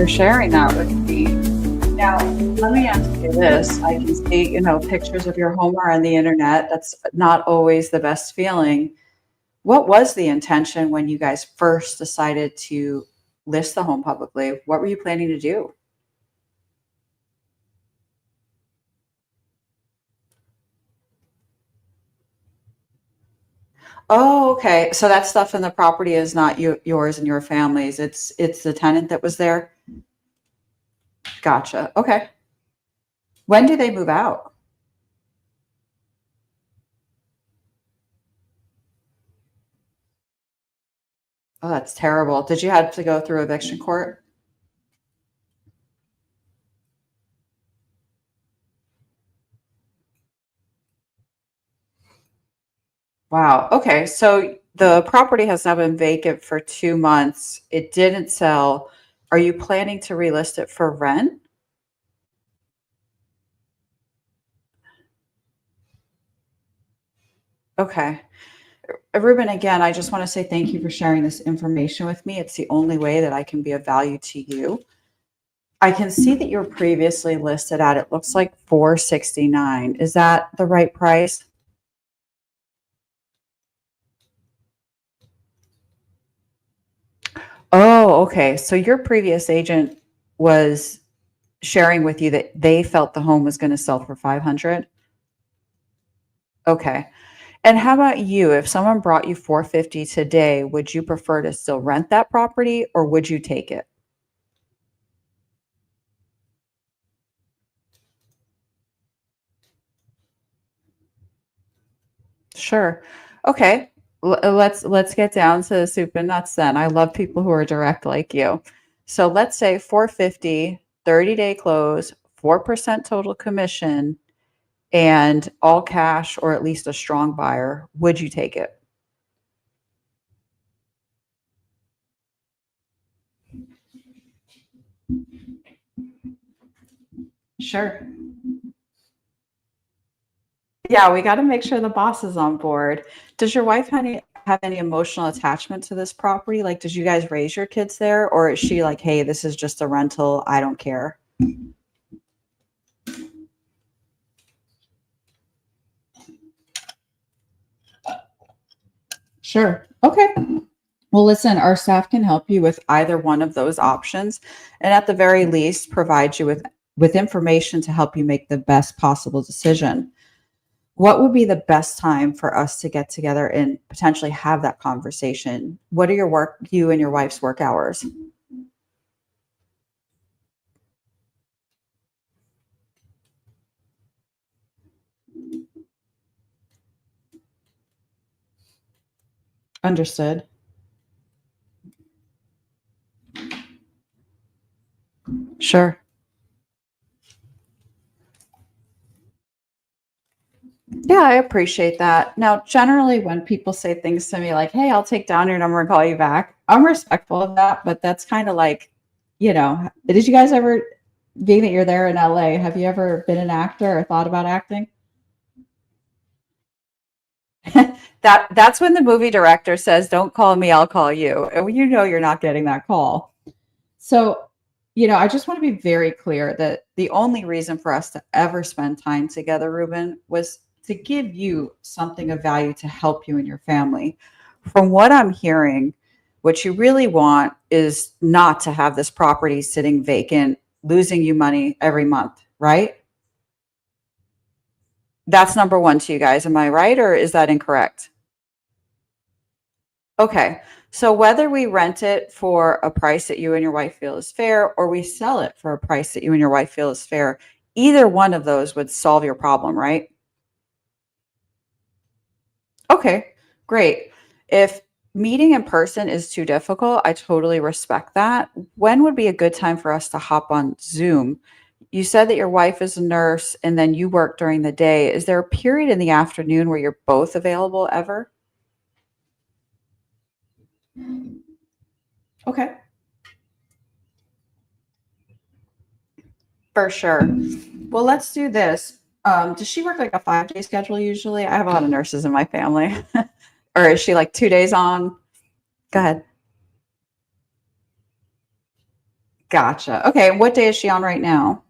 sharing that with me. Now, let me ask you this. I can see, pictures of your home are on the internet. That's not always the best feeling. What was the intention when you guys first decided to list the home publicly? What were you planning to do? Oh, okay. So that stuff in the property is not yours and your family's. It's the tenant that was there. Gotcha. Okay. When do they move out? Oh, that's terrible. Did you have to go through eviction court? Wow. Okay. So the property has now been vacant for 2 months. It didn't sell. Are you planning to relist it for rent? Okay. Ruben, again, I just want to say thank you for sharing this information with me. It's the only way that I can be of value to you. I can see that you're previously listed at, it looks like 469. Is that the right price? Oh, okay. So your previous agent was sharing with you that they felt the home was going to sell for 500? Okay. And how about you? If someone brought you 450 today, would you prefer to still rent that property or would you take it? Sure. Okay. Let's get down to the soup and nuts then. I love people who are direct like you. So let's say 450, 30-day close, 4% total commission, and all cash or at least a strong buyer. Would you take it? Sure. Yeah, we got to make sure the boss is on board. Does your wife have any emotional attachment to this property? Like, did you guys raise your kids there, or is she like, hey, this is just a rental, I don't care? Sure. Okay. Well, listen, our staff can help you with either one of those options, and at the very least, provide you with information to help you make the best possible decision. What would be the best time for us to get together and potentially have that conversation? What are you and your wife's work hours? Understood. Sure. Yeah, I appreciate that. Now, generally, when people say things to me like, hey, I'll take down your number and call you back, I'm respectful of that, but that's kind of like, did you guys ever, being that you're there in LA, have you ever been an actor or thought about acting? That's when the movie director says, "Don't call me, I'll call you." And you're not getting that call. So, I just want to be very clear that the only reason for us to ever spend time together, Ruben, was to give you something of value to help you and your family. From what I'm hearing, what you really want is not to have this property sitting vacant, losing you money every month, right? That's number one to you guys. Am I right, or is that incorrect? Okay. So whether we rent it for a price that you and your wife feel is fair, or we sell it for a price that you and your wife feel is fair, either one of those would solve your problem, right? Okay, great. If meeting in person is too difficult, I totally respect that. When would be a good time for us to hop on Zoom? You said that your wife is a nurse and then you work during the day. Is there a period in the afternoon where you're both available ever? Okay. For sure. Well, let's do this. Does she work like a 5-day schedule usually? I have a lot of nurses in my family. Or is she like 2 days on? Go ahead. Gotcha. Okay, what day is she on right now?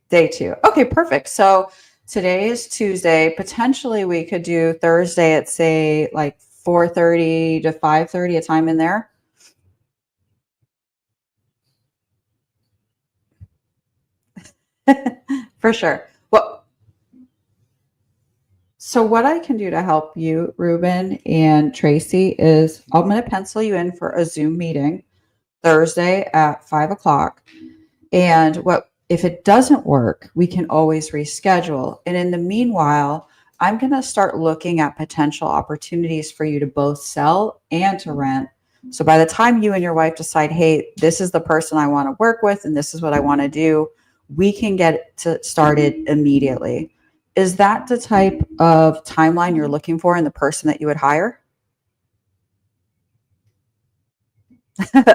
Day two. Okay, perfect. So today is Tuesday. Potentially we could do Thursday at say like 4:30 to 5:30, a time in there. For sure. Well, so what I can do to help you, Ruben and Tracy, is I'm going to pencil you in for a Zoom meeting Thursday at 5 o'clock. And what if it doesn't work, we can always reschedule. And in the meanwhile, I'm going to start looking at potential opportunities for you to both sell and to rent. So by the time you and your wife decide, hey, this is the person I want to work with and this is what I want to do, we can get to started immediately. Is that the type of timeline you're looking for in the person that you would hire?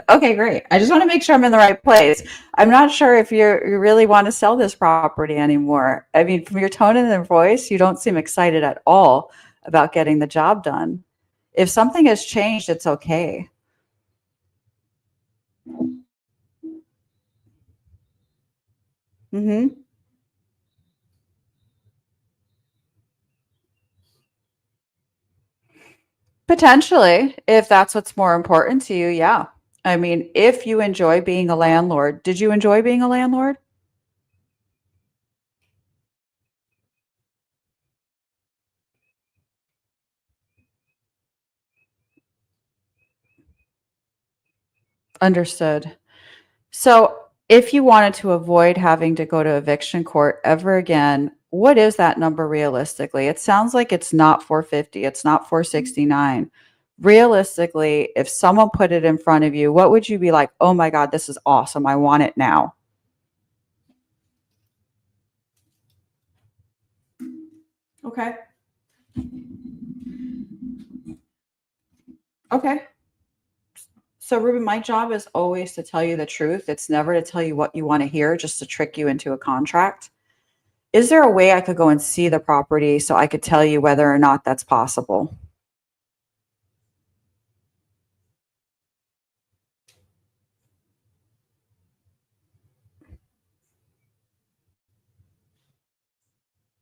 Okay, great. I just want to make sure I'm in the right place. I'm not sure if you really want to sell this property anymore. I mean, from your tone and your voice, you don't seem excited at all about getting the job done. If something has changed, it's okay. Hmm. Potentially, if that's what's more important to you, yeah. I mean, if you enjoy being a landlord, did you enjoy being a landlord? Understood. So, if you wanted to avoid having to go to eviction court ever again, what is that number realistically? It sounds like it's not 450, it's not 469. Realistically, if someone put it in front of you, what would you be like, "Oh my god, this is awesome. I want it now." Okay. Okay. So, Ruben, my job is always to tell you the truth. It's never to tell you what you want to hear, just to trick you into a contract. Is there a way I could go and see the property so I could tell you whether or not that's possible?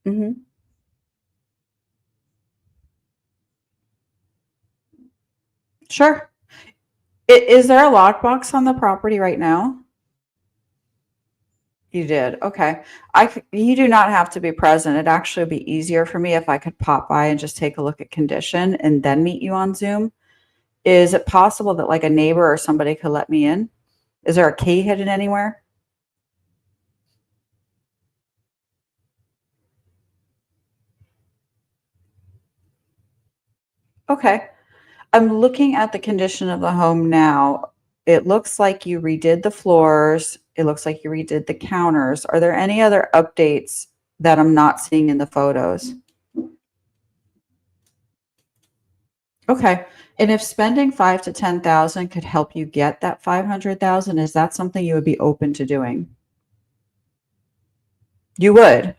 Mhm. Sure. Is there a lockbox on the property right now? You did. Okay. You do not have to be present. It'd actually be easier for me if I could pop by and just take a look at condition and then meet you on Zoom. Is it possible that like a neighbor or somebody could let me in? Is there a key hidden anywhere? Okay. I'm looking at the condition of the home now. It looks like you redid the floors. It looks like you redid the counters. Are there any other updates that I'm not seeing in the photos? Okay. And if spending 5 to 10,000 could help you get that 500,000, is that something you would be open to doing? You would.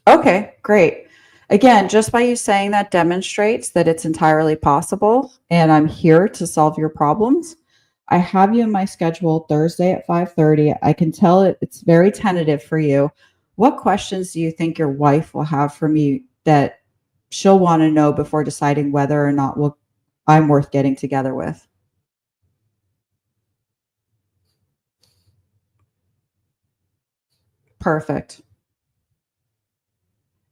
Okay, great. Again, just by you saying that demonstrates that it's entirely possible and I'm here to solve your problems. I have you in my schedule Thursday at 5:30. I can tell it's very tentative for you. What questions do you think your wife will have for me that she'll want to know before deciding whether or not I'm worth getting together with? Perfect.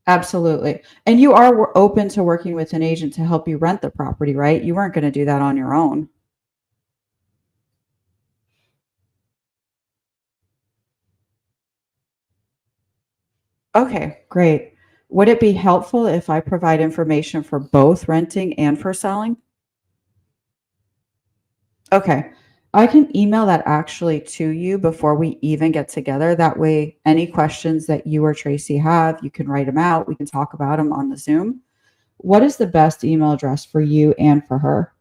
Absolutely. And you are open to working with an agent to help you rent the property, right? You weren't going to do that on your own. Okay, great. Would it be helpful if I provide information for both renting and for selling? Okay. I can email that actually to you before we even get together. That way, any questions that you or Tracy have, you can write them out. We can talk about them on the Zoom. What is the best email address for you and for her?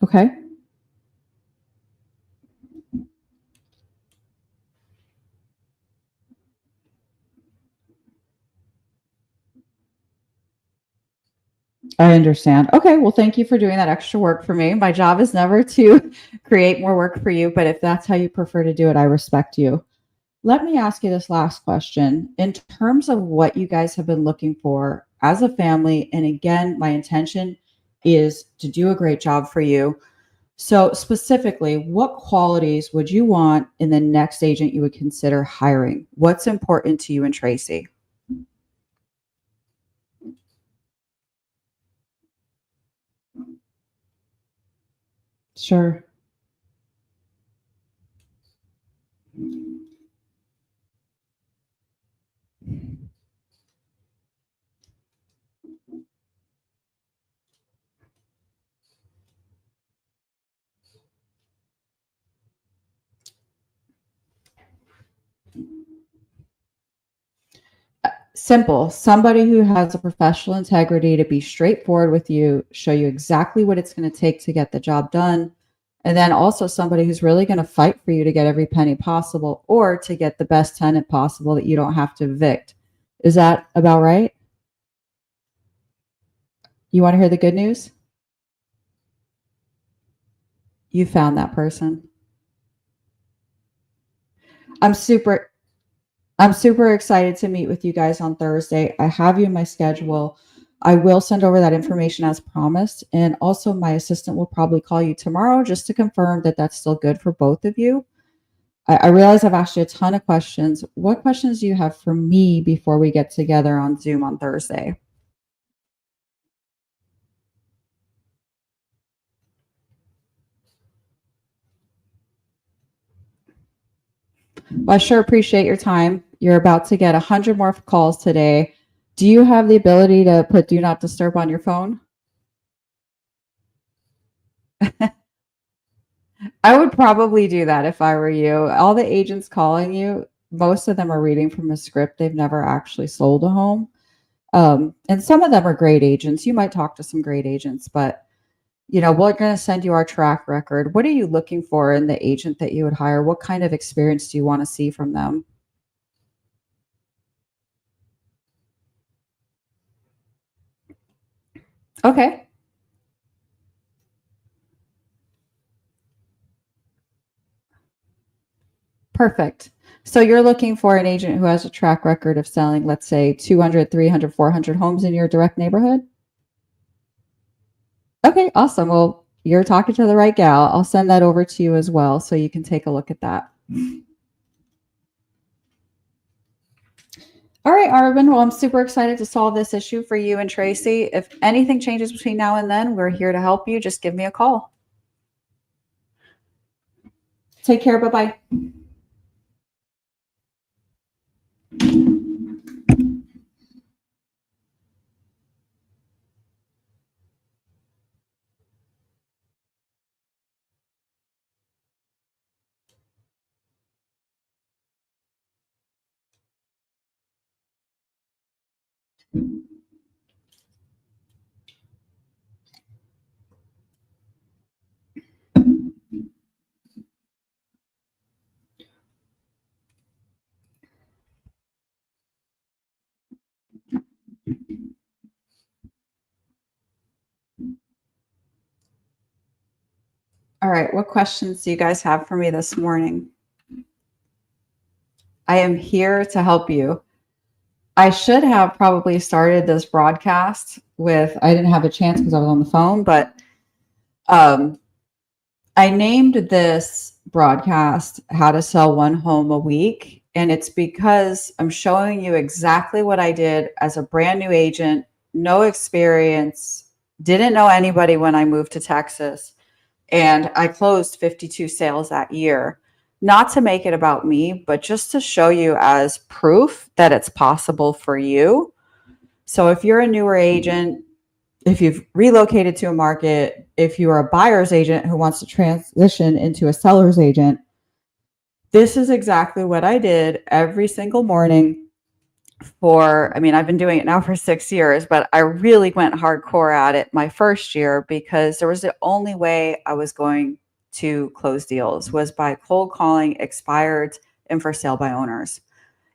Okay. I understand. Okay, well, thank you for doing that extra work for me. My job is never to create more work for you, but if that's how you prefer to do it, I respect you. Let me ask you this last question. In terms of what you guys have been looking for as a family, and again, my intention is to do a great job for you. So, specifically, what qualities would you want in the next agent you would consider hiring? What's important to you and Tracy? Sure. Simple. Somebody who has a professional integrity to be straightforward with you, show you exactly what it's going to take to get the job done. And then also somebody who's really going to fight for you to get every penny possible or to get the best tenant possible that you don't have to evict. Is that about right? You want to hear the good news? You found that person. I'm super I'm super excited to meet with you guys on Thursday. I have you in my schedule. I will send over that information as promised. And also, my assistant will probably call you tomorrow just to confirm that that's still good for both of you. I realize I've asked you a ton of questions. What questions do you have for me before we get together on Zoom on Thursday? Well, I sure appreciate your time. You're about to get 100 more calls today. Do you have the ability to put do not disturb on your phone? I would probably do that if I were you. All the agents calling you, most of them are reading from a script. They've never actually sold a home. And some of them are great agents. You might talk to some great agents, but we're going to send you our track record. What are you looking for in the agent that you would hire? What kind of experience do you want to see from them? Okay, perfect. So you're looking for an agent who has a track record of selling, let's say 200, 300, 400 homes in your direct neighborhood? Okay, awesome. Well, you're talking to the right gal. I'll send that over to you as well so you can take a look at that. All right, Arvin. Well, I'm super excited to solve this issue for you and Tracy. If anything changes between now and then, we're here to help you. Just give me a call. Take care. Bye bye. All right. What questions do you guys have for me this morning? I am here to help you. I should have probably started this broadcast with, I didn't have a chance because I was on the phone, but um, I named this broadcast How to Sell One Home a Week. And it's because I'm showing you exactly what I did as a brand new agent, no experience, didn't know anybody when I moved to Texas. And I closed 52 sales that year. Not to make it about me, but just to show you as proof that it's possible for you. So if you're a newer agent, if you've relocated to a market, if you are a buyer's agent who wants to transition into a seller's agent, this is exactly what I did every single morning I've been doing it now for 6 years, but I really went hardcore at it my first year because there was the only way I was going to close deals was by cold calling expired and for sale by owners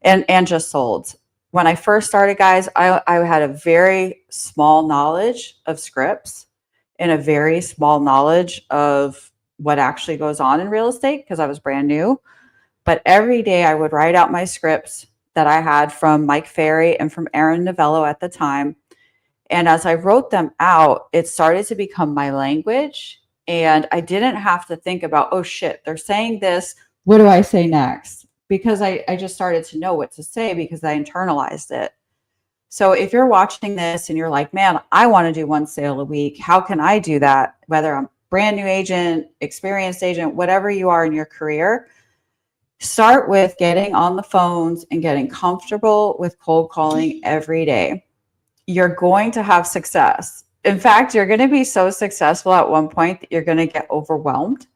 and just sold. when I first started, guys, I had a very small knowledge of scripts and a very small knowledge of what actually goes on in real estate because I was brand new. But every day I would write out my scripts that I had from Mike Ferry and from Aaron Novello at the time. And as I wrote them out, it started to become my language. And I didn't have to think about, oh shit, they're saying this. What do I say next? Because I just started to know what to say because I internalized it. So if you're watching this and you're like, man, I want to do one sale a week, how can I do that? Whether I'm brand new agent, experienced agent, whatever you are in your career, start with getting on the phones and getting comfortable with cold calling every day. You're going to have success. In fact, you're going to be so successful at one point that you're going to get overwhelmed.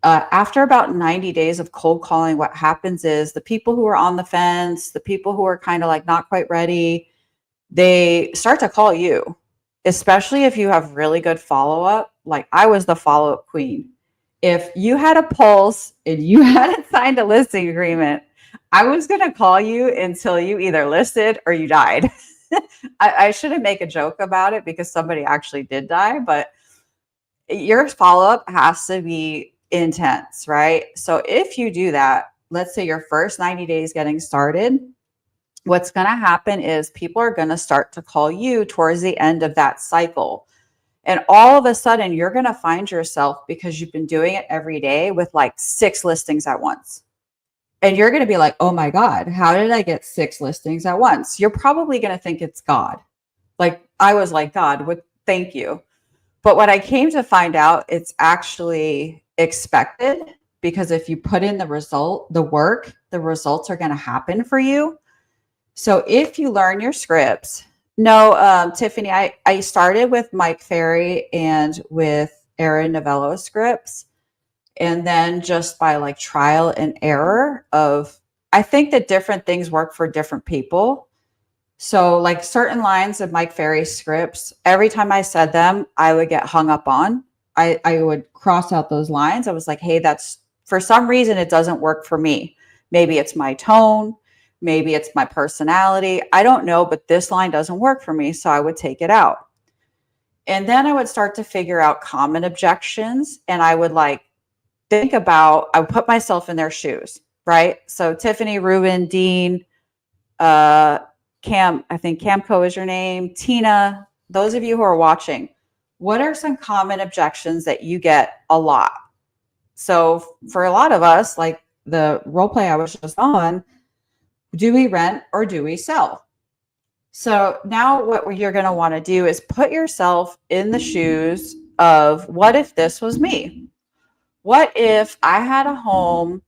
After about 90 days of cold calling, what happens is the people who are on the fence, the people who are kind of like not quite ready, they start to call you, especially if you have really good follow-up. Like I was the follow-up queen. If you had a pulse and you hadn't signed a listing agreement, I was going to call you until you either listed or you died. I shouldn't make a joke about it because somebody actually did die, but your follow-up has to be intense, right? So if you do that, let's say your first 90 days getting started, what's going to happen is people are going to start to call you towards the end of that cycle. And all of a sudden, you're going to find yourself, because you've been doing it every day, with like 6 listings at once. And you're going to be like, oh my God, how did I get 6 listings at once? You're probably going to think it's God. Like I was like, God, thank you. But what I came to find out, it's actually expected, because if you put in the work, the results are going to happen for you. So if you learn your scripts, no, Tiffany, I started with Mike Ferry and with Aaron Novello scripts. And then just by like trial and error I think that different things work for different people. So like certain lines of Mike Ferry scripts, every time I said them, I would get hung up on. I would cross out those lines. I was like, hey, that's, for some reason, it doesn't work for me. Maybe it's my tone. Maybe it's my personality. I don't know, but this line doesn't work for me. So I would take it out. And then I would start to figure out common objections. And I would like think about, I would put myself in their shoes, right? So Tiffany, Ruben, Dean, Cam, I think Camco is your name, Tina, those of you who are watching, what are some common objections that you get a lot? So for a lot of us, like the role play I was just on, do we rent or do we sell? So now what you're going to want to do is put yourself in the shoes of, what if this was me? What if I had a home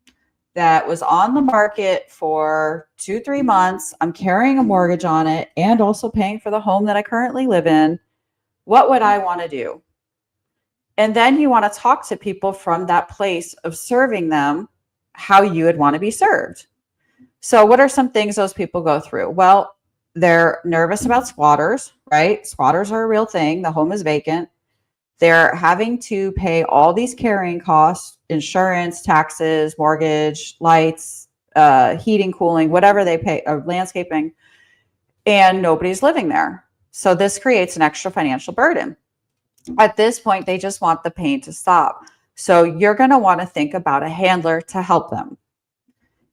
that was on the market for 2-3 months? I'm carrying a mortgage on it and also paying for the home that I currently live in. What would I want to do? And then you want to talk to people from that place of serving them how you would want to be served. So what are some things those people go through? Well, they're nervous about squatters, right? Squatters are a real thing. The home is vacant. They're having to pay all these carrying costs, insurance, taxes, mortgage, lights, heating, cooling, whatever they pay, landscaping, and nobody's living there. So this creates an extra financial burden. At this point, they just want the pain to stop. So you're going to want to think about a handler to help them.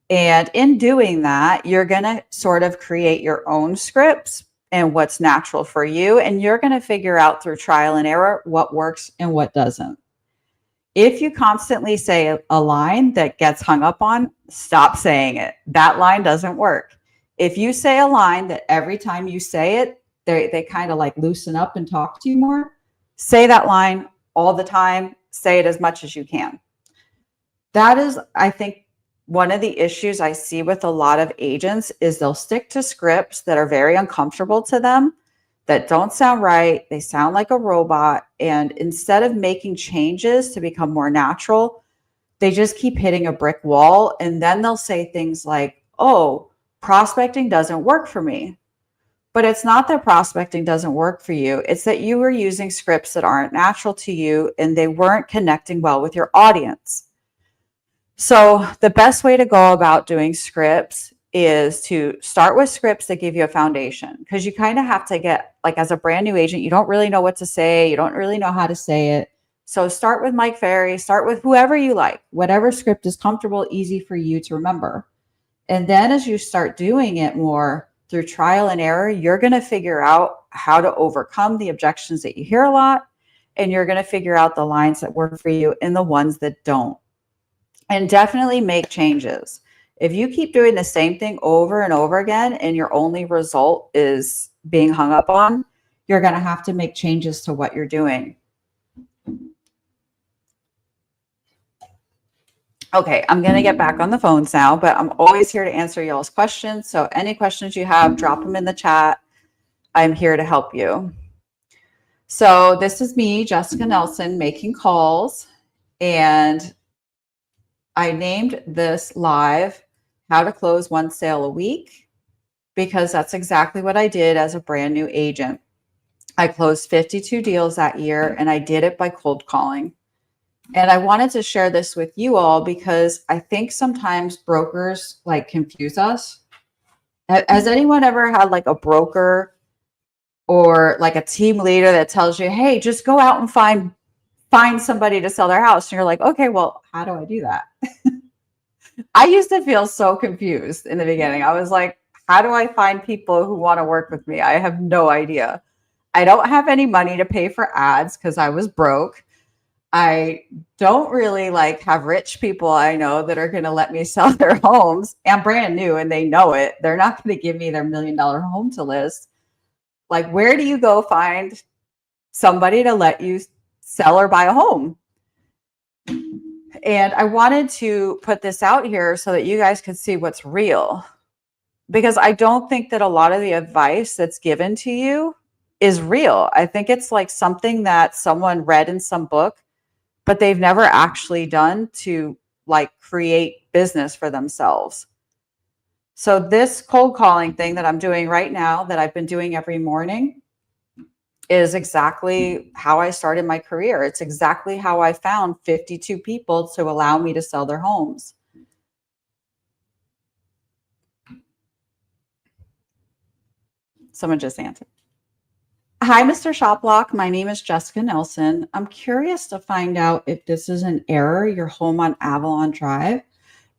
And in doing that, you're going to sort of create your own scripts and what's natural for you. And you're going to figure out through trial and error what works and what doesn't. If you constantly say a line that gets hung up on, stop saying it. That line doesn't work. If you say a line that every time you say it, they kind of like loosen up and talk to you more, say that line all the time. Say it as much as you can. That is, I think, one of the issues I see with a lot of agents is they'll stick to scripts that are very uncomfortable to them, that don't sound right. They sound like a robot. And instead of making changes to become more natural, they just keep hitting a brick wall. And then they'll say things like, oh, prospecting doesn't work for me. But it's not that prospecting doesn't work for you. It's that you were using scripts that aren't natural to you and they weren't connecting well with your audience. So the best way to go about doing scripts is to start with scripts that give you a foundation, because you kind of have to get, like, as a brand new agent, you don't really know what to say. You don't really know how to say it. So start with Mike Ferry, start with whoever you like, whatever script is comfortable, easy for you to remember. And then as you start doing it more through trial and error, you're going to figure out how to overcome the objections that you hear a lot. And you're going to figure out the lines that work for you and the ones that don't. And definitely make changes. If you keep doing the same thing over and over again and your only result is being hung up on, you're going to have to make changes to what you're doing. Okay, I'm going to get back on the phones now, but I'm always here to answer y'all's questions. So any questions you have, drop them in the chat. I'm here to help you. So this is me, Jessica Nelson, making calls. And I named this live How to Close One Sale a Week, because that's exactly what I did as a brand new agent. I closed 52 deals that year, and I did it by cold calling. And I wanted to share this with you all because I think sometimes brokers like confuse us. Has anyone ever had like a broker or like a team leader that tells you, hey, just go out and find somebody to sell their house? And you're like, okay, well, how do I do that? I used to feel so confused in the beginning. I was like, how do I find people who want to work with me? I have no idea. I don't have any money to pay for ads because I was broke. I don't really like have rich people I know that are going to let me sell their homes. I'm brand new and they know it. They're not going to give me their $1 million home to list. Like, where do you go find somebody to let you sell or buy a home? And I wanted to put this out here so that you guys could see what's real, because I don't think that a lot of the advice that's given to you is real. I think it's like something that someone read in some book, but they've never actually done to like create business for themselves. So this cold calling thing that I'm doing right now, that I've been doing every morning, is exactly how I started my career. It's exactly how I found 52 people to allow me to sell their homes. Someone just answered. Hi, Mr. Shoplock. My name is Jessica Nelson. I'm curious to find out if this is an error, your home on Avalon Drive.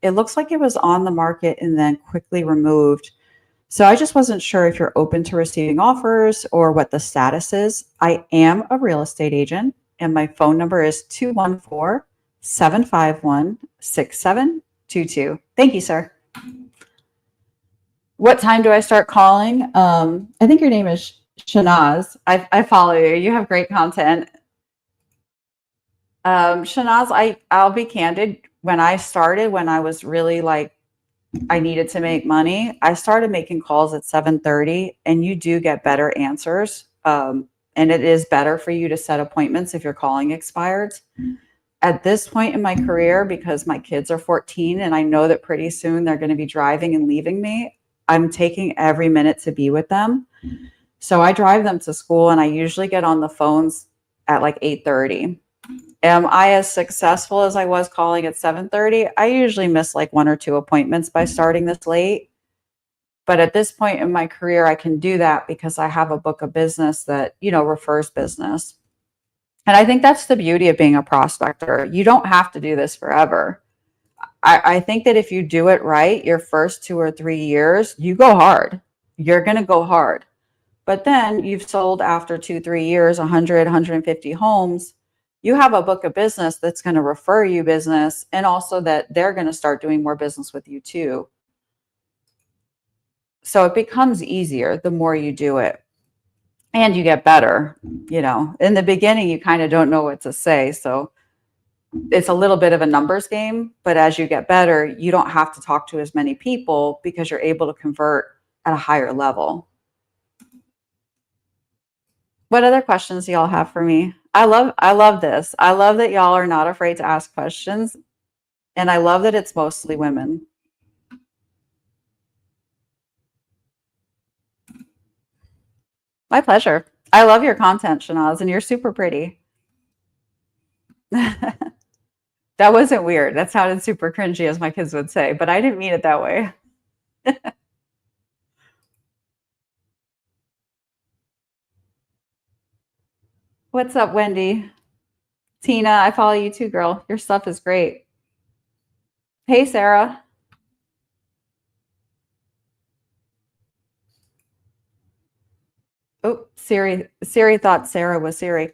It looks like it was on the market and then quickly removed. So I just wasn't sure if you're open to receiving offers or what the status is. I am a real estate agent, and my phone number is 214-751-6722. Thank you, sir. What time do I start calling? I think your name is Shanaz. I follow you. You have great content. Shanaz, I'll be candid. When I started, when I was really like, I needed to make money, I started making calls at 7:30, and you do get better answers. And it is better for you to set appointments if your calling expires. At this point in my career, because my kids are 14 and I know that pretty soon they're going to be driving and leaving me, I'm taking every minute to be with them. So I drive them to school, and I usually get on the phones at like 8:30. Am I as successful as I was calling at 7:30? I usually miss like 1 or 2 appointments by starting this late. But at this point in my career, I can do that because I have a book of business that, refers business. And I think that's the beauty of being a prospector. You don't have to do this forever. I think that if you do it right, your first 2 or 3 years, you go hard. You're going to go hard. But then you've sold after 2, 3 years, 100, 150 homes. You have a book of business that's going to refer you business, and also that they're going to start doing more business with you too. So it becomes easier the more you do it, and you get better. In the beginning, you kind of don't know what to say. So it's a little bit of a numbers game, but as you get better, you don't have to talk to as many people because you're able to convert at a higher level. What other questions do y'all have for me? I love this. I love that y'all are not afraid to ask questions. And I love that it's mostly women. My pleasure. I love your content, Shanaz, and you're super pretty. That wasn't weird. That sounded super cringy, as my kids would say, but I didn't mean it that way. What's up, Wendy? Tina, I follow you too, girl. Your stuff is great. Hey, Sarah. Oh, Siri. Siri thought Sarah was Siri.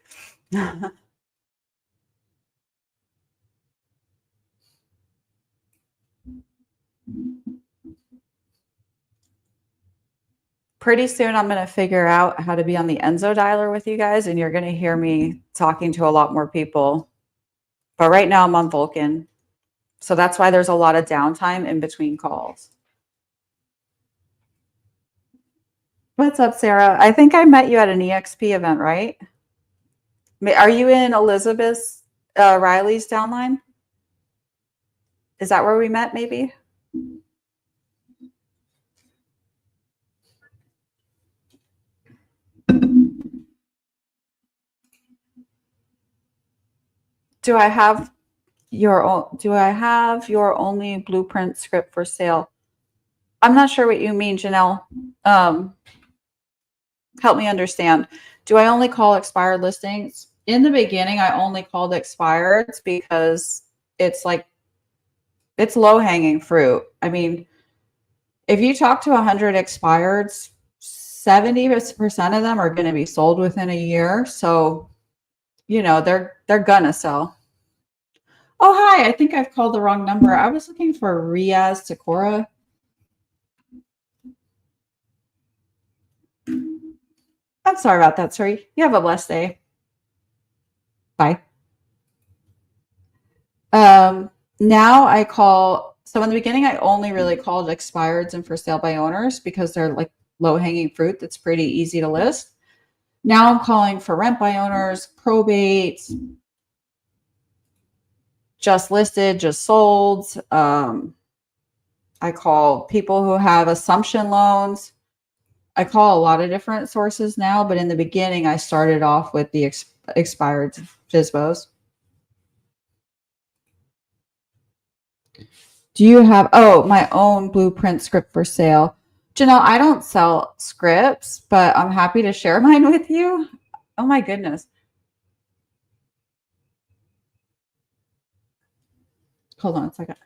Pretty soon, I'm going to figure out how to be on the Enzo dialer with you guys, and you're going to hear me talking to a lot more people. But right now, I'm on Vulcan. So that's why there's a lot of downtime in between calls. What's up, Sarah? I think I met you at an EXP event, right? Are you in Elizabeth Riley's downline? Is that where we met, maybe? Do I have do I have your only blueprint script for sale? I'm not sure what you mean, Janelle. Um, help me understand. Do I only call expired listings? In the beginning, I only called expired because it's like it's low hanging fruit. I mean, if you talk to 100 expireds, 70% of them are going to be sold within a year. So, they're gonna sell. Oh, hi. I think I've called the wrong number. I was looking for Riaz Takora. I'm sorry about that. Sorry. You have a blessed day. Bye. Now I call. So in the beginning, I only really called expireds and for sale by owners because they're like low hanging fruit that's pretty easy to list. Now I'm calling for rent by owners, probate, just listed, just sold. I call people who have assumption loans. I call a lot of different sources now, but in the beginning, I started off with the expired FISBOs. Do you have, oh, my own blueprint script for sale? Janelle, I don't sell scripts, but I'm happy to share mine with you. Oh my goodness. Hold on a second.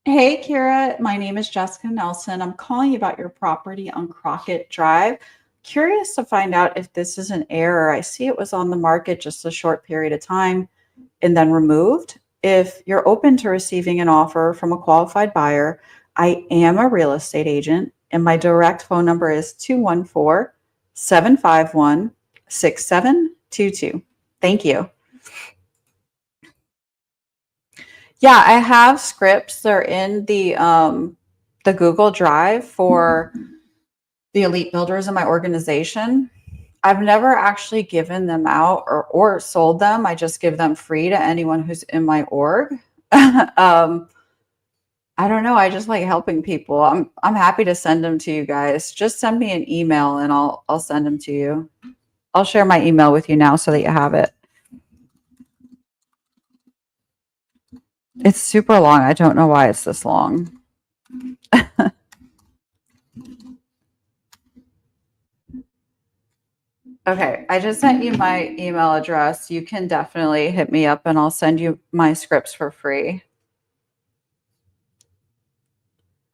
Hey, Kira. My name is Jessica Nelson. I'm calling you about your property on Crockett Drive. Curious to find out if this is an error. I see it was on the market just a short period of time and then removed. If you're open to receiving an offer from a qualified buyer, I am a real estate agent, and my direct phone number is 214-751-6722. Thank you. Yeah, I have scripts. They're in the Google Drive for the elite builders in my organization. I've never actually given them out or sold them. I just give them free to anyone who's in my org. I don't know. I just like helping people. I'm happy to send them to you guys. Just send me an email and I'll send them to you. I'll share my email with you now so that you have it. It's super long. I don't know why it's this long. Okay, I just sent you my email address. You can definitely hit me up and I'll send you my scripts for free.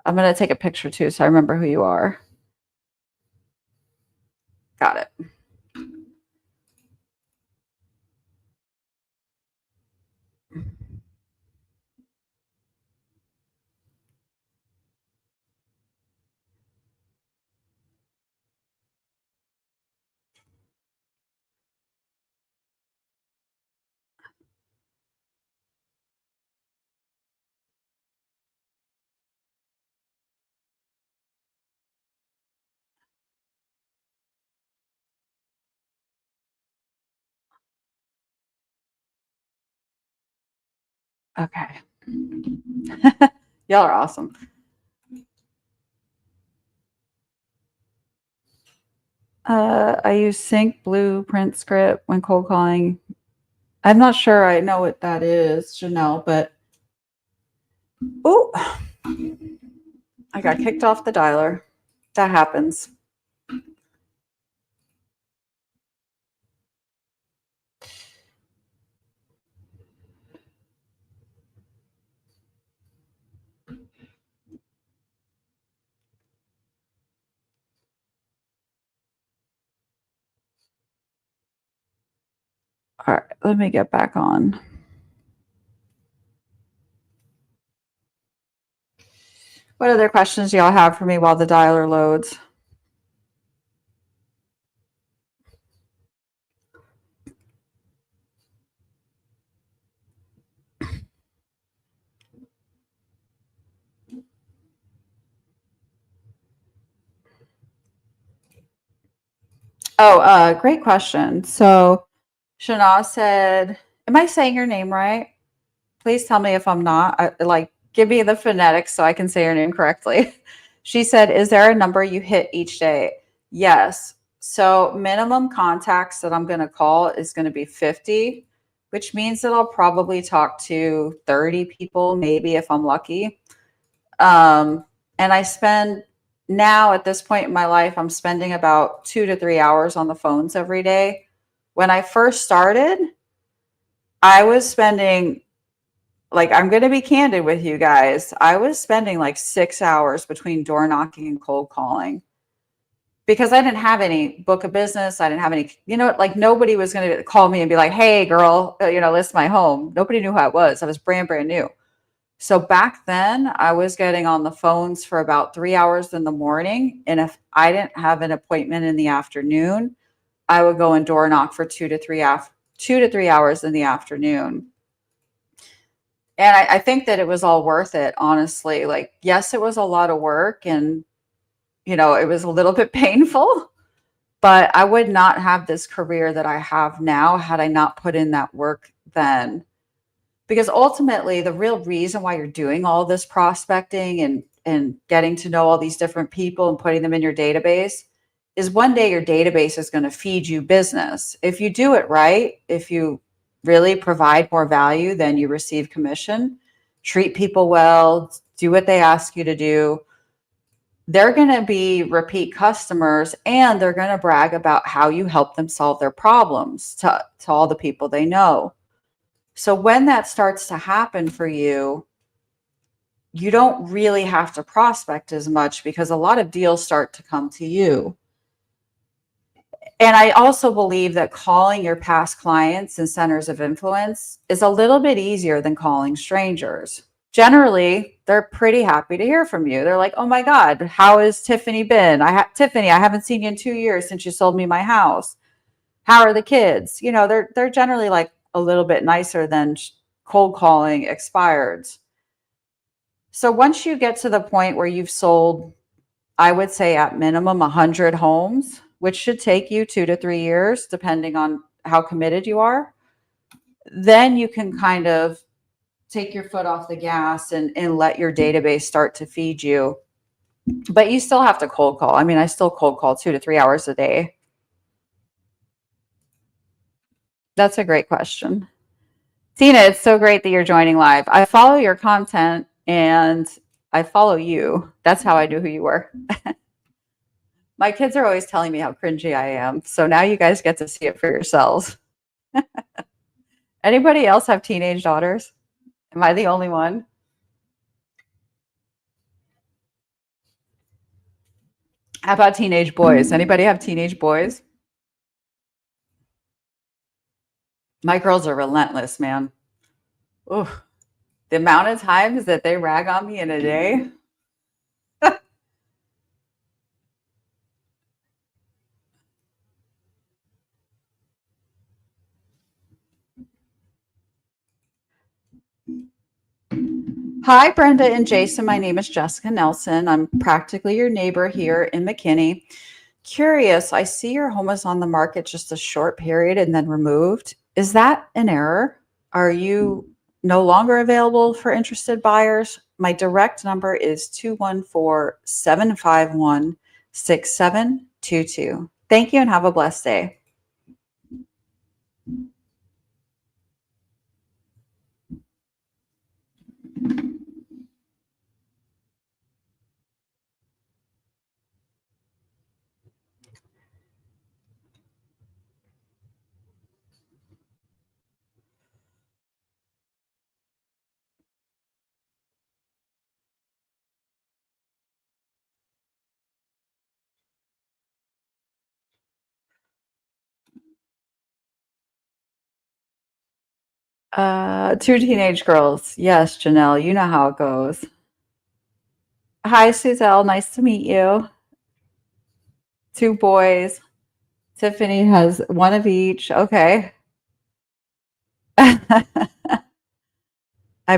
I'm going to take a picture too so I remember who you are. Got it. Okay. Y'all are awesome. I use Sync Blueprint Script when cold calling. I'm not sure I know what that is, Janelle, but oh, I got kicked off the dialer. That happens. All right, let me get back on. What other questions do y'all have for me while the dialer loads? Oh, great question. So Shana said, am I saying your name right? Please tell me if I'm not. Give me the phonetics so I can say your name correctly. She said, is there a number you hit each day? Yes. So minimum contacts that I'm going to call is going to be 50, which means that I'll probably talk to 30 people, maybe if I'm lucky. And I spend now at this point in my life, I'm spending about 2 to 3 hours on the phones every day. When I first started, I was spending, like, I'm going to be candid with you guys. I was spending like 6 hours between door knocking and cold calling because I didn't have any book of business. I didn't have any, like nobody was going to call me and be like, hey, girl, list my home. Nobody knew who I was. I was brand new. So back then, I was getting on the phones for about 3 hours in the morning. And if I didn't have an appointment in the afternoon, I would go and door knock for 2 to 3 hours in the afternoon. And I think that it was all worth it, honestly. Like, yes, it was a lot of work and, it was a little bit painful, but I would not have this career that I have now had I not put in that work then. Because ultimately, the real reason why you're doing all this prospecting and getting to know all these different people and putting them in your database is one day your database is going to feed you business. If you do it right, if you really provide more value than you receive commission, treat people well, do what they ask you to do, they're going to be repeat customers and they're going to brag about how you help them solve their problems to all the people they know. So when that starts to happen for you, you don't really have to prospect as much because a lot of deals start to come to you. And I also believe that calling your past clients and centers of influence is a little bit easier than calling strangers. Generally, they're pretty happy to hear from you. They're like, "Oh my God, how has Tiffany been? Tiffany, I haven't seen you in 2 years since you sold me my house. How are the kids?" They're generally like a little bit nicer than cold calling expireds. So once you get to the point where you've sold, I would say at minimum 100 homes, which should take you 2 to 3 years, depending on how committed you are, then you can kind of take your foot off the gas and let your database start to feed you. But you still have to cold call. I mean, I still cold call 2 to 3 hours a day. That's a great question. Tina, it's so great that you're joining live. I follow your content and I follow you. That's how I knew who you were. My kids are always telling me how cringy I am. So now you guys get to see it for yourselves. Anybody else have teenage daughters? Am I the only one? How about teenage boys? Anybody have teenage boys? My girls are relentless, man. Ooh, the amount of times that they rag on me in a day. Hi, Brenda and Jason. My name is Jessica Nelson. I'm practically your neighbor here in McKinney. Curious, I see your home is on the market just a short period and then removed. Is that an error? Are you no longer available for interested buyers? My direct number is 214 751 6722. Thank you and have a blessed day. Two teenage girls. Yes, Janelle, you know how it goes. Hi, Suzelle. Nice to meet you. Two boys. Tiffany has one of each. Okay. I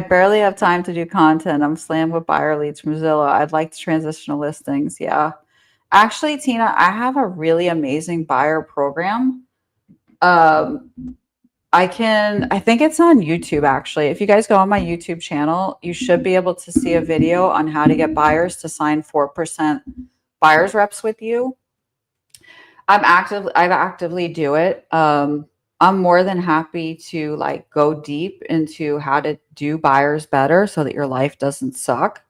barely have time to do content. I'm slammed with buyer leads from Zillow. I'd like to transition to listings. Yeah. Actually, Tina, I have a really amazing buyer program. Um, I think it's on YouTube actually. If you guys go on my YouTube channel, you should be able to see a video on how to get buyers to sign 4% buyers reps with you. I actively do it. I'm more than happy to like go deep into how to do buyers better so that your life doesn't suck.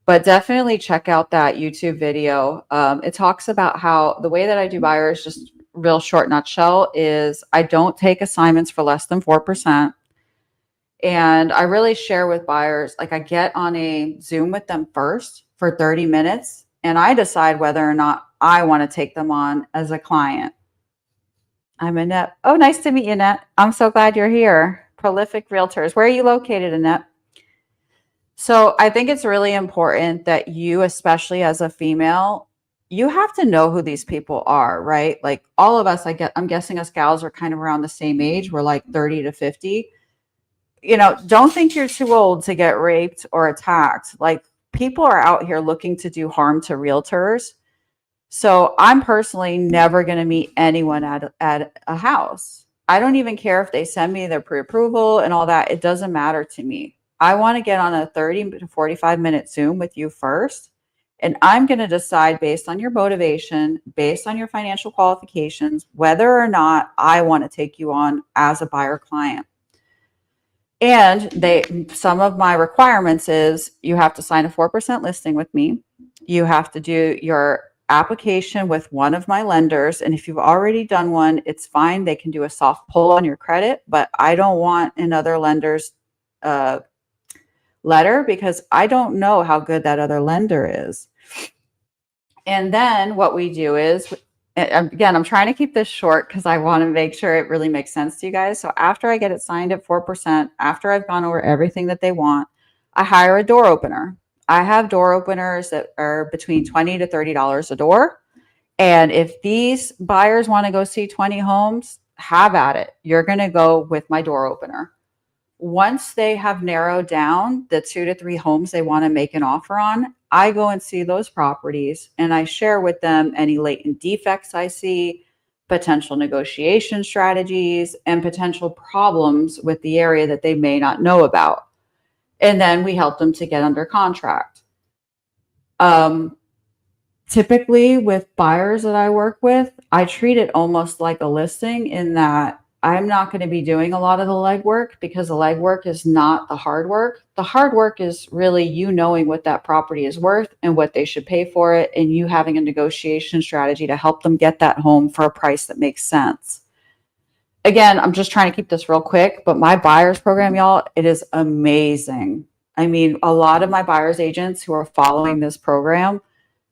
But definitely check out that YouTube video. It talks about how the way that I do buyers, just real short nutshell, is I don't take assignments for less than 4%. And I really share with buyers, like I get on a Zoom with them first for 30 minutes and I decide whether or not I want to take them on as a client. I'm Annette. Oh, nice to meet you, Annette. I'm so glad you're here. Prolific Realtors. Where are you located, Annette? So I think it's really important that you, especially as a female, you have to know who these people are, right? Like all of us, I'm guessing us gals are kind of around the same age. We're like 30 to 50. Don't think you're too old to get raped or attacked. Like people are out here looking to do harm to realtors. So I'm personally never going to meet anyone at a house. I don't even care if they send me their pre-approval and all that. It doesn't matter to me. I want to get on a 30 to 45-minute Zoom with you first. And I'm going to decide based on your motivation, based on your financial qualifications, whether or not I want to take you on as a buyer client. And some of my requirements is you have to sign a 4% listing with me. You have to do your application with one of my lenders. And if you've already done one, it's fine. They can do a soft pull on your credit, but I don't want another lender's letter because I don't know how good that other lender is. And then what we do is, again, I'm trying to keep this short because I want to make sure it really makes sense to you guys. So after I get it signed at 4%, after I've gone over everything that they want, I hire a door opener. I have door openers that are between $20 to $30 a door. And if these buyers want to go see 20 homes, have at it. You're going to go with my door opener. Once they have narrowed down the 2 to 3 homes they want to make an offer on, I go and see those properties and I share with them any latent defects I see, potential negotiation strategies, and potential problems with the area that they may not know about. And then we help them to get under contract. Typically with buyers that I work with, I treat it almost like a listing in that I'm not going to be doing a lot of the legwork because the legwork is not the hard work. The hard work is really you knowing what that property is worth and what they should pay for it, and you having a negotiation strategy to help them get that home for a price that makes sense. Again, I'm just trying to keep this real quick, but my buyers program, y'all, it is amazing. I mean, a lot of my buyers agents who are following this program,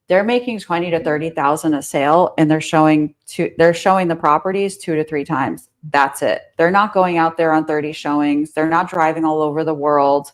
they're making 20 to 30,000 a sale and they're showing the properties 2 to 3 times. That's it. They're not going out there on 30 showings. They're not driving all over the world.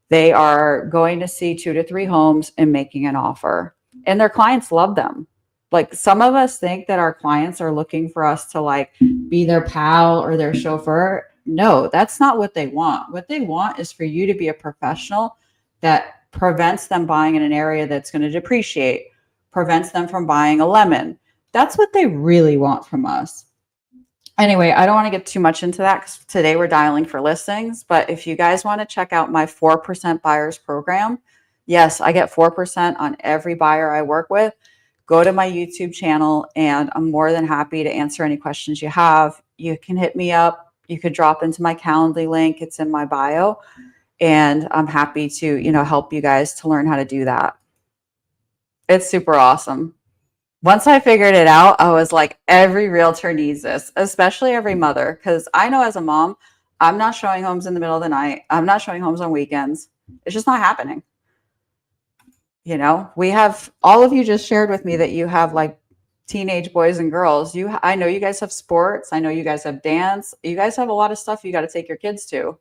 They are going to see 2 to 3 homes and making an offer. And their clients love them. Like some of us think that our clients are looking for us to like be their pal or their chauffeur. No, that's not what they want. What they want is for you to be a professional that prevents them buying in an area that's going to depreciate, prevents them from buying a lemon. That's what they really want from us. Anyway, I don't want to get too much into that because today we're dialing for listings. But if you guys want to check out my 4% buyers program, yes, I get 4% on every buyer I work with. go to my YouTube channel, and I'm more than happy to answer any questions you have. You can hit me up. You could drop into my Calendly link. It's in my bio. And I'm happy to, help you guys to learn how to do that. It's super awesome. Once I figured it out, I was like, every realtor needs this, especially every mother. Because I know as a mom, I'm not showing homes in the middle of the night. I'm not showing homes on weekends. It's just not happening. We have, all of you just shared with me that you have like teenage boys and girls. I know you guys have sports. I know you guys have dance. You guys have a lot of stuff you got to take your kids to.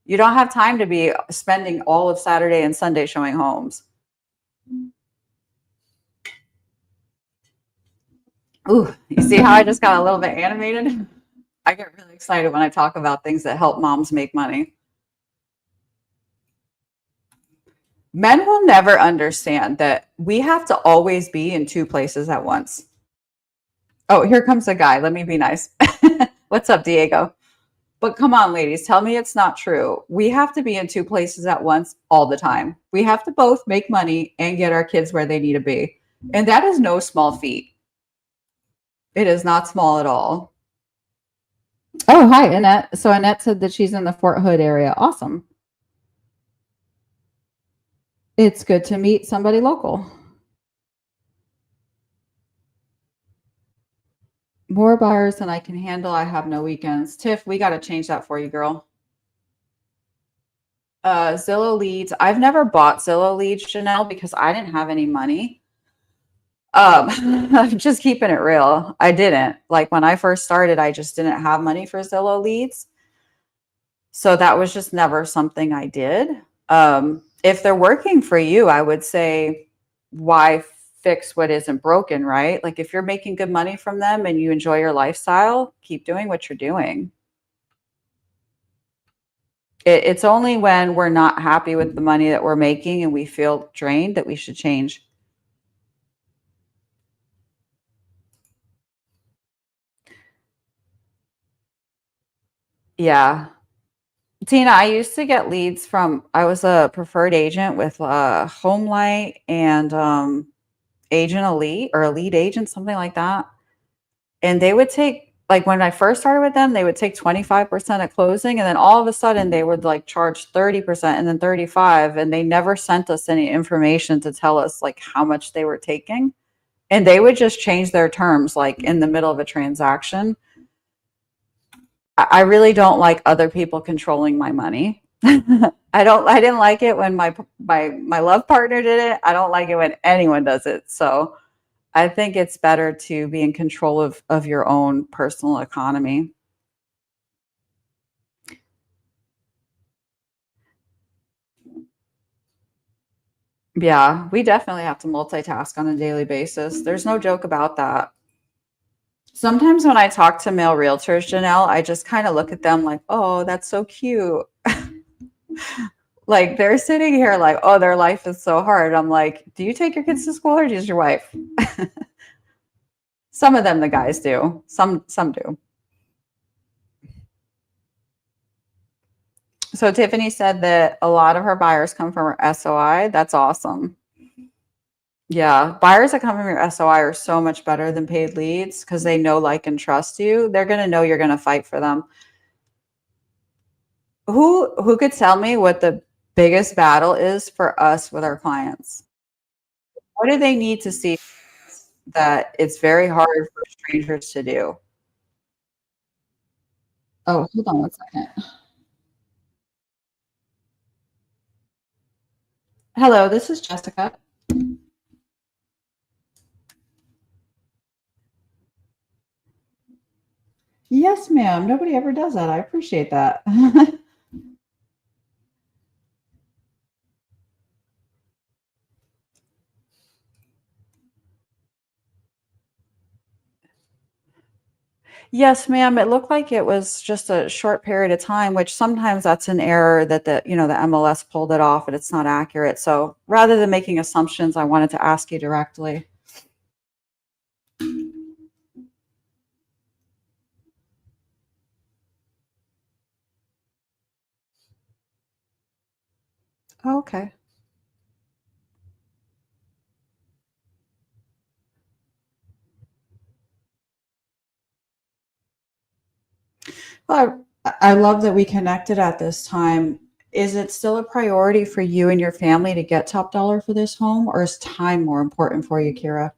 You don't have time to be spending all of Saturday and Sunday showing homes. Ooh, you see how I just got a little bit animated? I get really excited when I talk about things that help moms make money. Men will never understand that we have to always be in two places at once. Oh, here comes a guy. Let me be nice. What's up, Diego? But come on, ladies, tell me it's not true. We have to be in two places at once all the time. We have to both make money and get our kids where they need to be. And that is no small feat. It is not small at all. Oh, hi, Annette. So Annette said that she's in the Fort Hood area. Awesome. It's good to meet somebody local. More buyers than I can handle. I have no weekends. Tiff, we got to change that for you, girl. Zillow leads. I've never bought Zillow leads, Janelle, because I didn't have any money. I'm just keeping it real. I didn't. Like when I first started, I just didn't have money for Zillow leads. So that was just never something I did. If they're working for you, I would say, why fix what isn't broken, right? Like if you're making good money from them and you enjoy your lifestyle, keep doing what you're doing. It's only when we're not happy with the money that we're making and we feel drained that we should change. Yeah. Tina, I used to get leads I was a preferred agent with Homelight and Agent Elite or Elite Agent, something like that. And they would take, like when I first started with them, they would take 25% at closing. And then all of a sudden they would like charge 30% and then 35. And they never sent us any information to tell us like how much they were taking. And they would just change their terms like in the middle of a transaction. I really don't like other people controlling my money. I didn't like it when my love partner did it. I don't like it when anyone does it. So I think it's better to be in control of your own personal economy. Yeah, we definitely have to multitask on a daily basis. There's no joke about that. Sometimes when I talk to male realtors, Janelle, I just kind of look at them like, oh, that's so cute. Like they're sitting here like, oh, their life is so hard. I'm like, do you take your kids to school or does your wife? Some of them, the guys do. Some do. So Tiffany said that a lot of her buyers come from her SOI. That's awesome. Yeah, buyers that come from your SOI are so much better than paid leads because they know, like, and trust you. They're gonna know you're gonna fight for them. Who could tell me what the biggest battle is for us with our clients? What do they need to see that it's very hard for strangers to do? Oh, hold on one second. Hello, this is Jessica. Yes, ma'am. Nobody ever does that. I appreciate that. Yes, ma'am. It looked like it was just a short period of time, which sometimes that's an error that the MLS pulled it off and it's not accurate. So rather than making assumptions, I wanted to ask you directly. Oh, okay. I love that we connected at this time. Is it still a priority for you and your family to get top dollar for this home, or is time more important for you, Kira?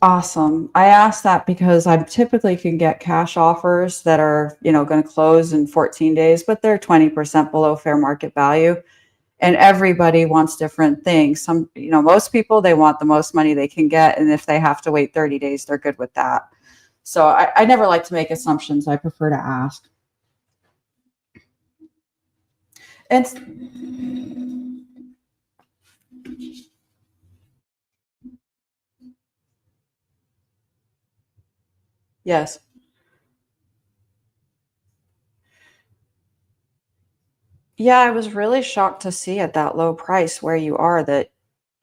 Awesome. I asked that because I typically can get cash offers that are, going to close in 14 days, but they're 20% below fair market value. And everybody wants different things. Most people, they want the most money they can get. And if they have to wait 30 days, they're good with that. So I never like to make assumptions. I prefer to ask. And yes. Yeah, I was really shocked to see at that low price where you are that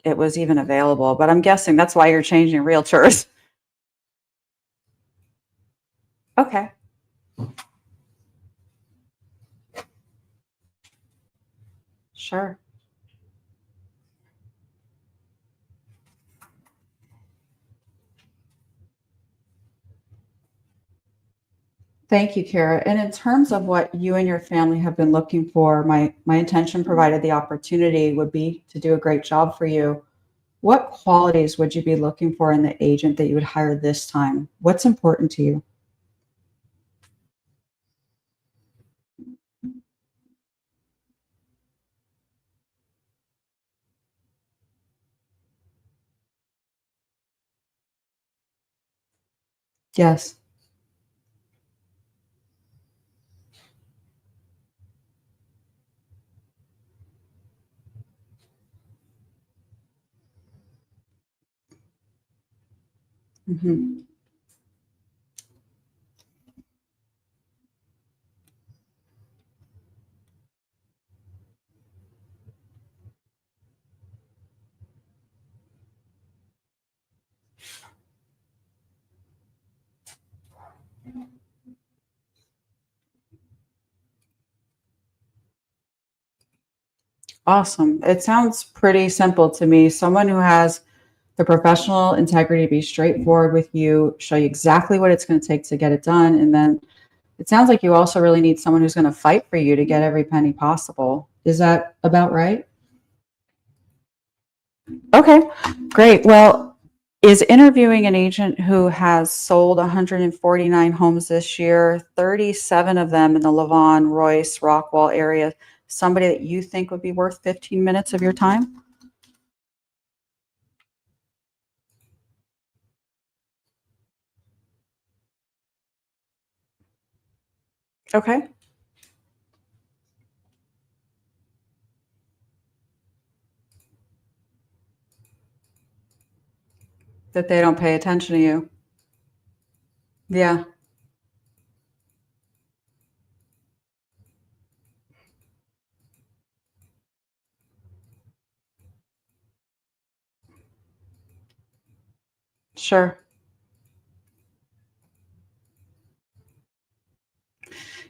it was even available. But I'm guessing that's why you're changing realtors. Okay. Sure. Thank you, Kara. And in terms of what you and your family have been looking for, my intention, provided the opportunity, would be to do a great job for you. What qualities would you be looking for in the agent that you would hire this time? What's important to you? Yes. Mhm. Awesome. It sounds pretty simple to me. Someone who has the professional integrity to be straightforward with you, show you exactly what it's going to take to get it done. And then it sounds like you also really need someone who's going to fight for you to get every penny possible. Is that about right? Okay, great. Well, is interviewing an agent who has sold 149 homes this year, 37 of them in the Lavon, Royce, Rockwall area, somebody that you think would be worth 15 minutes of your time? Okay. That they don't pay attention to you. Yeah, sure.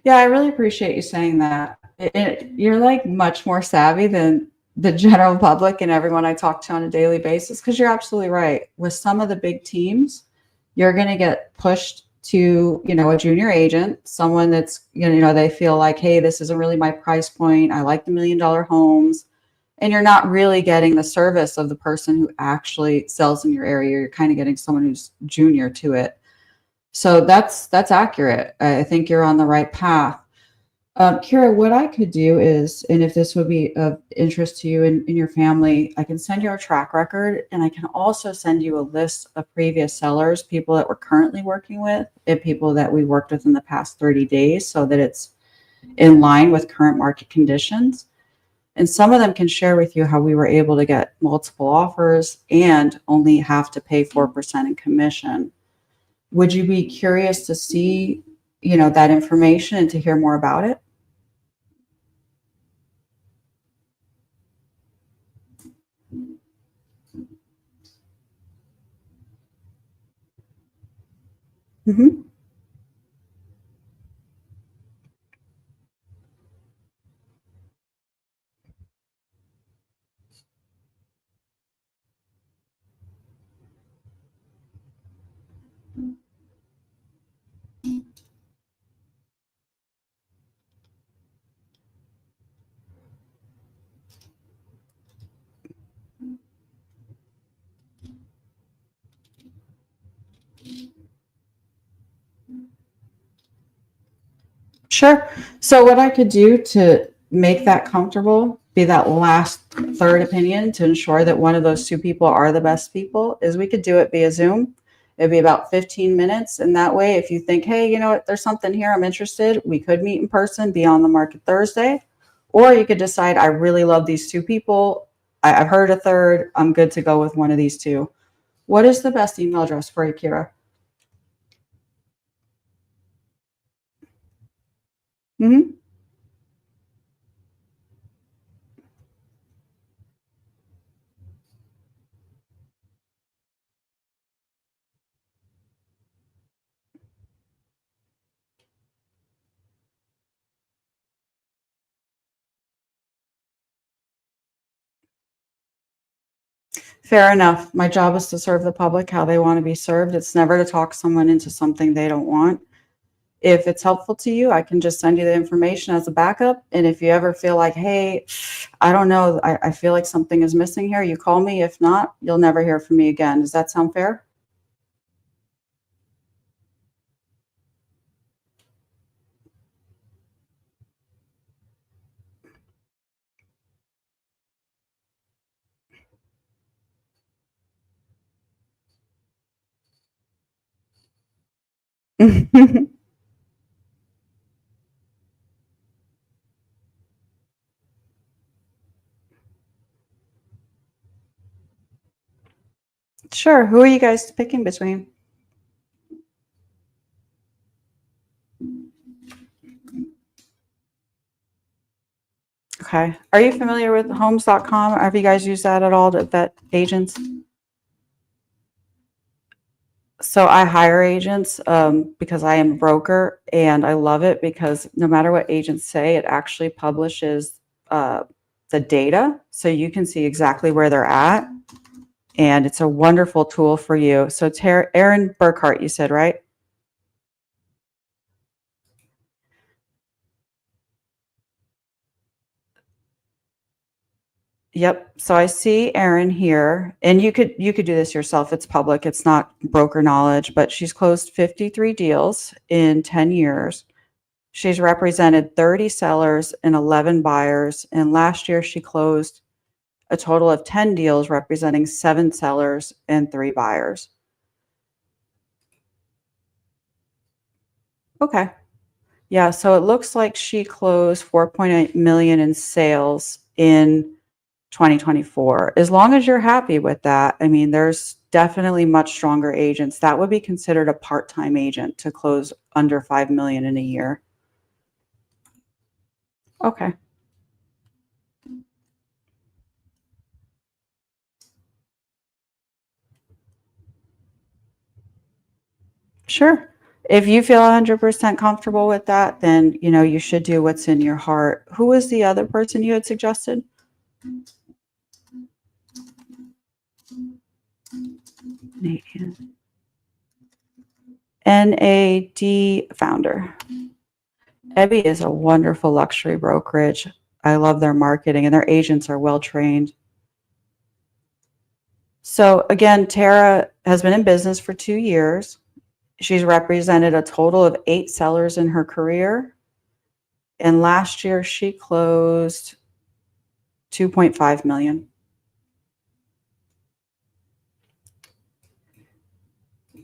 Yeah, I really appreciate you saying that. You're like much more savvy than the general public and everyone I talk to on a daily basis, because you're absolutely right. With some of the big teams, you're going to get pushed to, a junior agent, someone that's, they feel like, hey, this isn't really my price point. I like the $1 million homes. And you're not really getting the service of the person who actually sells in your area. You're kind of getting someone who's junior to it. So that's accurate. I think you're on the right path. Kira, what I could do is, and if this would be of interest to you and your family, I can send you our track record, and I can also send you a list of previous sellers, people that we're currently working with, and people that we worked with in the past 30 days, so that it's in line with current market conditions. And some of them can share with you how we were able to get multiple offers and only have to pay 4% in commission. Would you be curious to see, that information and to hear more about it? Mhm. Sure. So what I could do to make that comfortable, be that last third opinion to ensure that one of those two people are the best people, is we could do it via Zoom. It'd be about 15 minutes. And that way, if you think, hey, you know what, there's something here, I'm interested, we could meet in person, be on the market Thursday. Or you could decide, I really love these two people. I've heard a third. I'm good to go with one of these two. What is the best email address for you, Kira? Hmm. Fair enough. My job is to serve the public how they want to be served. It's never to talk someone into something they don't want. If it's helpful to you, I can just send you the information as a backup. And if you ever feel like, hey, I don't know, I feel like something is missing here, you call me. If not, you'll never hear from me again. Does that sound fair? Sure. Who are you guys picking between? Okay. Are you familiar with homes.com? Have you guys used that at all to vet agents? So I hire agents because I am a broker and I love it because no matter what agents say, it actually publishes the data so you can see exactly where they're at. And it's a wonderful tool for you. So Aaron Burkhart, you said, right? Yep. So I see Erin here, and you could do this yourself. It's public. It's not broker knowledge, but she's closed 53 deals in 10 years. She's represented 30 sellers and 11 buyers, and last year she closed a total of 10 deals representing 7 sellers and 3 buyers. Okay. Yeah, so it looks like she closed 4.8 million in sales in 2024. As long as you're happy with that, I mean, there's definitely much stronger agents. That would be considered a part-time agent to close under 5 million in a year. Okay, sure. If you feel 100% comfortable with that, then you know you should do what's in your heart. Who was the other person you had suggested? Canadian. NAD founder. Ebby is a wonderful luxury brokerage. I love their marketing and their agents are well trained. So again, Tara has been in business for 2 years. She's represented a total of 8 sellers in her career. And last year she closed 2.5 million.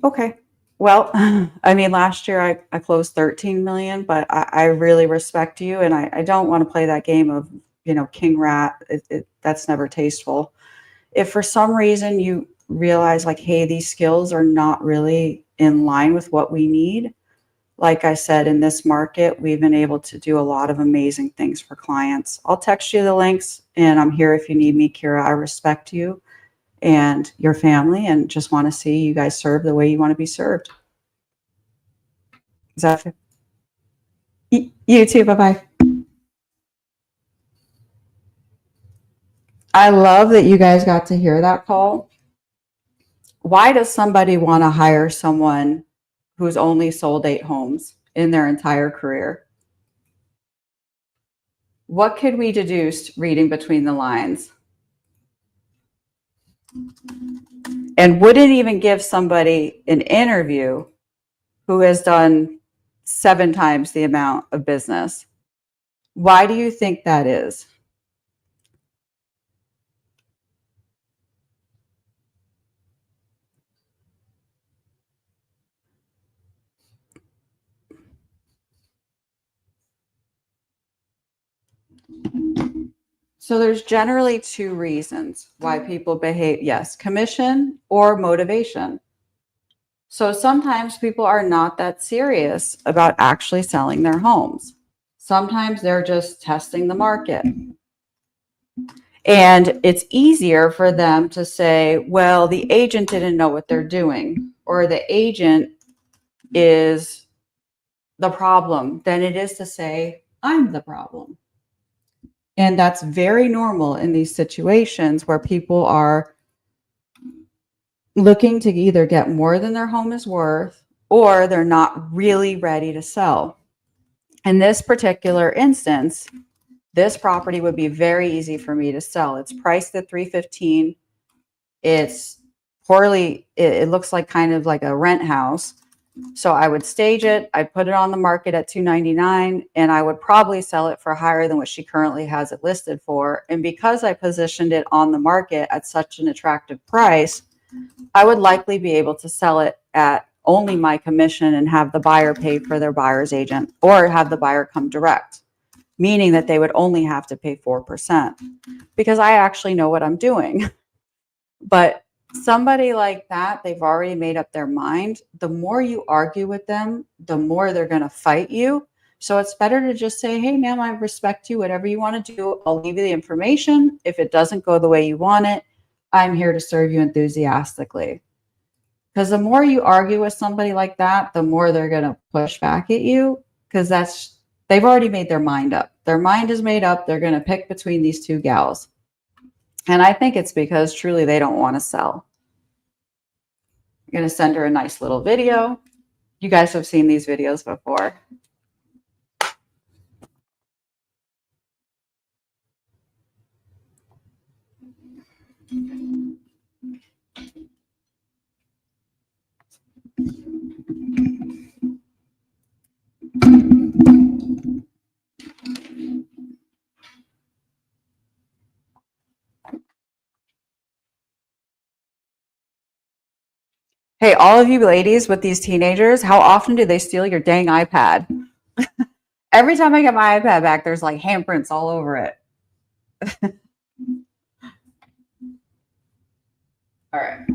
Okay. Well, I mean, last year I closed 13 million, but I really respect you and I don't want to play that game of, you know, king rat. That's never tasteful. If for some reason you realize like, hey, these skills are not really in line with what we need, like I said, in this market, we've been able to do a lot of amazing things for clients. I'll text you the links and I'm here if you need me, Kira. I respect you and your family and just want to see you guys serve the way you want to be served. Is that fair? You too. Bye bye. I love that you guys got to hear that call. Why does somebody want to hire someone who's only sold 8 homes in their entire career? What could we deduce reading between the lines? And wouldn't even give somebody an interview who has done 7 times the amount of business. Why do you think that is? So there's generally 2 reasons why people behave. Yes, commission or motivation. So sometimes people are not that serious about actually selling their homes. Sometimes they're just testing the market. And it's easier for them to say, well, the agent didn't know what they're doing, or the agent is the problem, than it is to say, I'm the problem. And that's very normal in these situations where people are looking to either get more than their home is worth, or they're not really ready to sell. In this particular instance, this property would be very easy for me to sell. It's priced at $315. It's poorly, it looks like kind of like a rent house. So I would stage it, I'd put it on the market at $299, and I would probably sell it for higher than what she currently has it listed for. And because I positioned it on the market at such an attractive price, I would likely be able to sell it at only my commission and have the buyer pay for their buyer's agent, or have the buyer come direct, meaning that they would only have to pay 4% because I actually know what I'm doing. But somebody like that, they've already made up their mind. The more you argue with them, the more they're going to fight you. So it's better to just say, hey, ma'am, I respect you. Whatever you want to do, I'll leave you the information. If it doesn't go the way you want it, I'm here to serve you enthusiastically. Because the more you argue with somebody like that, the more they're going to push back at you, because they've already made their mind up. Their mind is made up. They're going to pick between these 2 gals. And I think it's because truly they don't want to sell. I'm going to send her a nice little video. You guys have seen these videos before. Hey, all of you ladies with these teenagers, how often do they steal your dang iPad? Every time I get my iPad back, there's like handprints all over it. All right.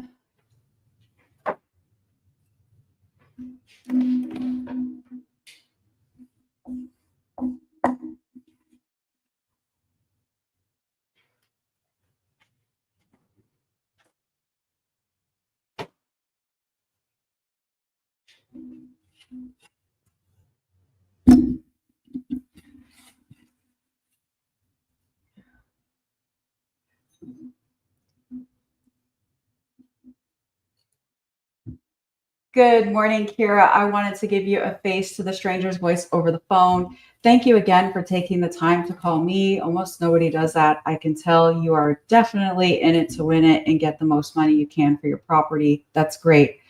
Good morning, Kira. I wanted to give you a face to the stranger's voice over the phone. Thank you again for taking the time to call me. Almost nobody does that. I can tell you are definitely in it to win it and get the most money you can for your property. That's great.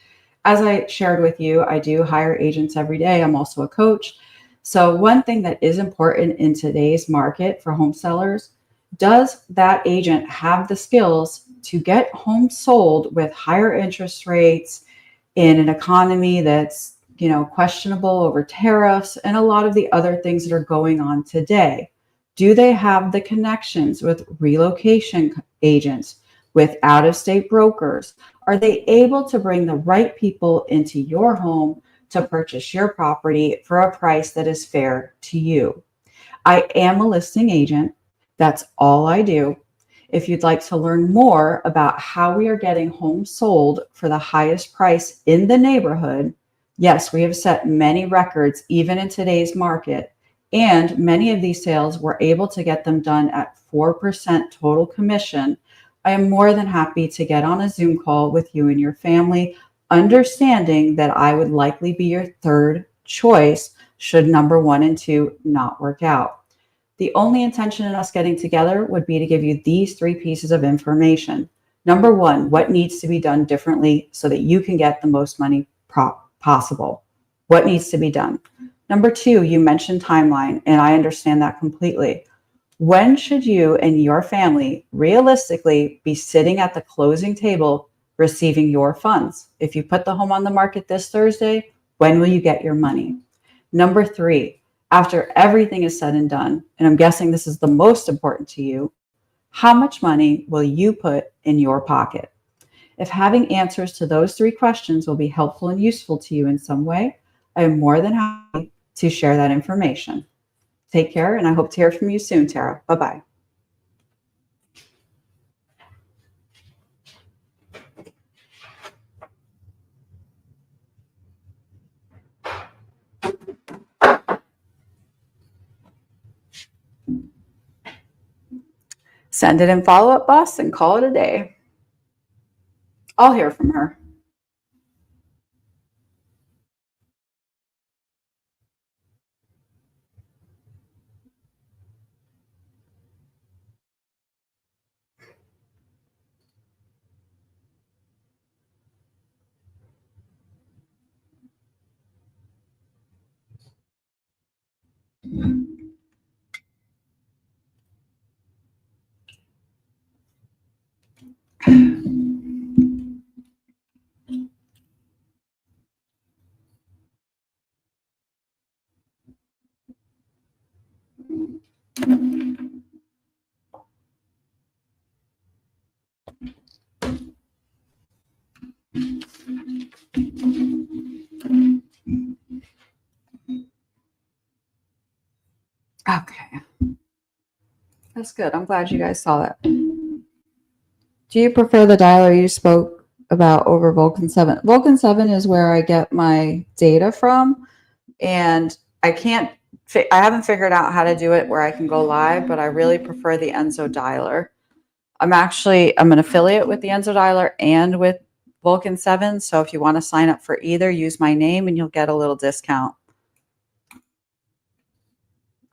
As I shared with you, I do hire agents every day. I'm also a coach. So one thing that is important in today's market for home sellers, does that agent have the skills to get homes sold with higher interest rates in an economy that's, questionable over tariffs and a lot of the other things that are going on today? Do they have the connections with relocation agents, with out-of-state brokers? Are they able to bring the right people into your home to purchase your property for a price that is fair to you? I am a listing agent. That's all I do. If you'd like to learn more about how we are getting homes sold for the highest price in the neighborhood, yes, we have set many records even in today's market, and many of these sales we're able to get them done at 4% total commission. I am more than happy to get on a Zoom call with you and your family, understanding that I would likely be your third choice should number 1 and 2 not work out. The only intention in us getting together would be to give you these 3 pieces of information. Number 1, what needs to be done differently so that you can get the most money possible? What needs to be done? Number two, you mentioned timeline, and I understand that completely. When should you and your family realistically be sitting at the closing table receiving your funds? If you put the home on the market this Thursday, when will you get your money? Number three, after everything is said and done, and I'm guessing this is the most important to you, how much money will you put in your pocket? If having answers to those three questions will be helpful and useful to you in some way, I am more than happy to share that information. Take care, and I hope to hear from you soon, Tara. Bye-bye. Send it in follow-up, boss, and call it a day. I'll hear from her. Okay. That's good. I'm glad you guys saw that. Do you prefer the dialer you spoke about over Vulcan 7? Vulcan 7 is where I get my data from, and I haven't figured out how to do it where I can go live, but I really prefer the Enzo dialer. I'm an affiliate with the Enzo dialer and with Vulcan 7. So if you want to sign up for either, use my name and you'll get a little discount.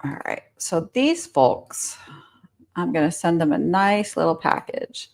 All right. So these folks, I'm going to send them a nice little package.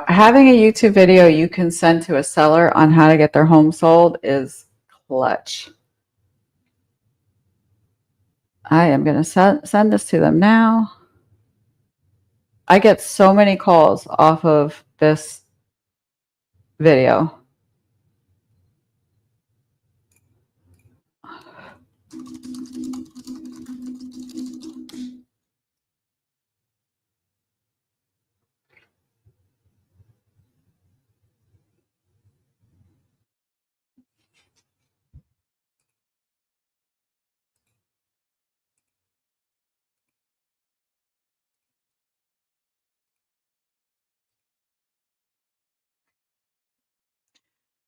Having a YouTube video you can send to a seller on how to get their home sold is clutch. I am going to send this to them now. I get so many calls off of this video.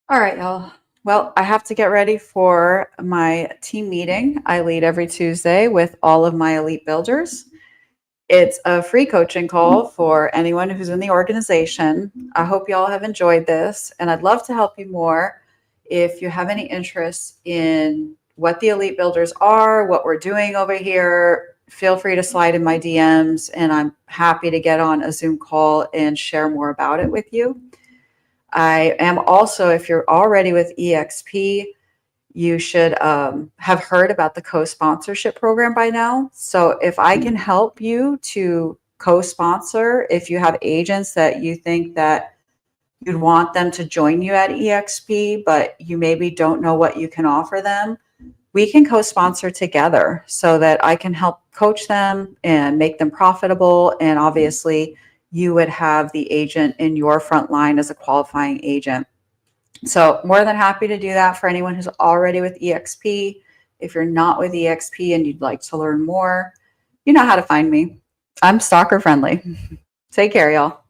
All right, y'all. Well, I have to get ready for my team meeting. I lead every Tuesday with all of my elite builders. It's a free coaching call for anyone who's in the organization. I hope y'all have enjoyed this, and I'd love to help you more. If you have any interest in what the elite builders are, what we're doing over here, feel free to slide in my DMs, and I'm happy to get on a Zoom call and share more about it with you. I am also, if you're already with EXP, you should have heard about the co-sponsorship program by now. So if I can help you to co-sponsor, if you have agents that you think that you'd want them to join you at EXP, but you maybe don't know what you can offer them, we can co-sponsor together so that I can help coach them and make them profitable. And obviously you would have the agent in your front line as a qualifying agent. So more than happy to do that for anyone who's already with EXP. If you're not with EXP and you'd like to learn more, you know how to find me. I'm stalker friendly. Take care, y'all.